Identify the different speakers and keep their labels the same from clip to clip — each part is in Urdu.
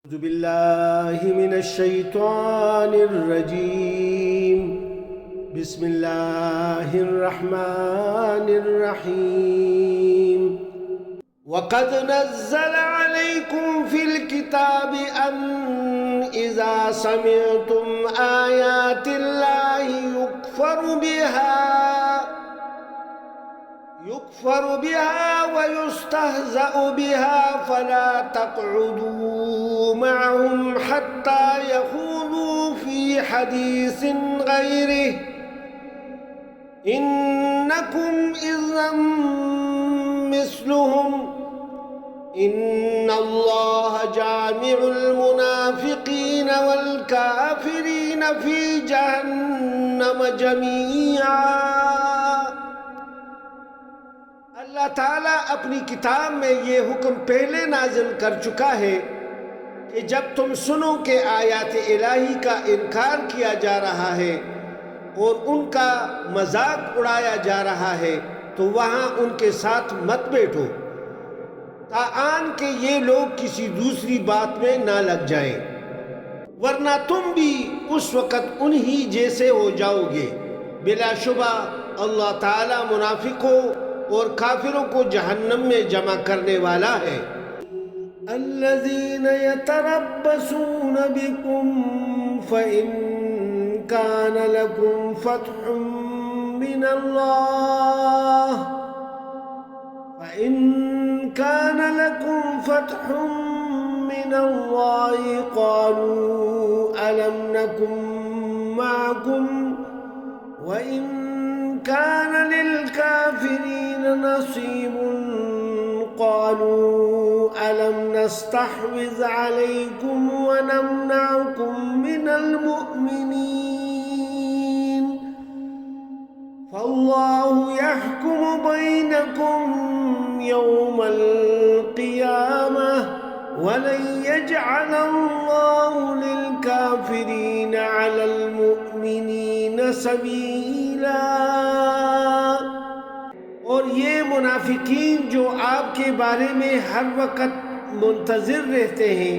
Speaker 1: أعوذ بالله من الشيطان الرجيم. بسم الله الرحمن الرحيم. وقد نزل عليكم في الكتاب أن إذا سمعتم آيات الله يكفر بها ويستهزأ بها فلا تقعدوا معهم حتى يخوضوا في حديث غيره إنكم إذا مثلهم إن الله جامع المنافقين والكافرين في جہنم جميعا۔ اللہ تعالیٰ اپنی کتاب میں یہ حکم پہلے نازل کر چکا ہے کہ جب تم سنو کہ آیات الہی کا انکار کیا جا رہا ہے اور ان کا مذاق اڑایا جا رہا ہے تو وہاں ان کے ساتھ مت بیٹھو تاآن کہ یہ لوگ کسی دوسری بات میں نہ لگ جائیں، ورنہ تم بھی اس وقت انہی جیسے ہو جاؤ گے۔ بلا شبہ اللہ تعالیٰ منافقوں اور کافروں کو جہنم میں جمع کرنے والا ہے۔ الذین یتربصون بکم فإن کان لکم فتح من اللہ قالوا ألم نكن معكم وإن كان للكافرين نصيب قالوا ألم نستحوذ عليكم ونمنعكم من المؤمنين فالله يحكم بينكم يوم القيامة ولن يجعل الله للكافرين على المؤمنين سبيلا۔ اور یہ منافقین جو آپ کے بارے میں ہر وقت منتظر رہتے ہیں،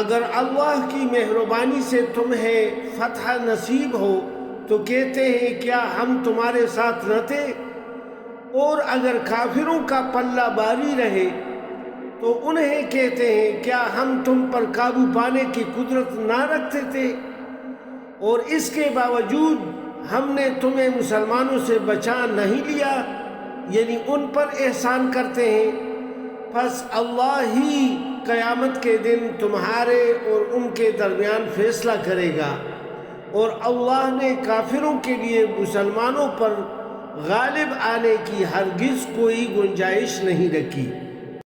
Speaker 1: اگر اللہ کی مہربانی سے تمہیں فتح نصیب ہو تو کہتے ہیں کیا ہم تمہارے ساتھ نہ تھے، اور اگر کافروں کا پلہ باری رہے تو انہیں کہتے ہیں کیا ہم تم پر قابو پانے کی قدرت نہ رکھتے تھے، اور اس کے باوجود ہم نے تمہیں مسلمانوں سے بچا نہیں لیا، یعنی ان پر احسان کرتے ہیں۔ پس اللہ ہی قیامت کے دن تمہارے اور ان کے درمیان فیصلہ کرے گا، اور اللہ نے کافروں کے لیے مسلمانوں پر غالب آنے کی ہرگز کوئی گنجائش نہیں رکھی۔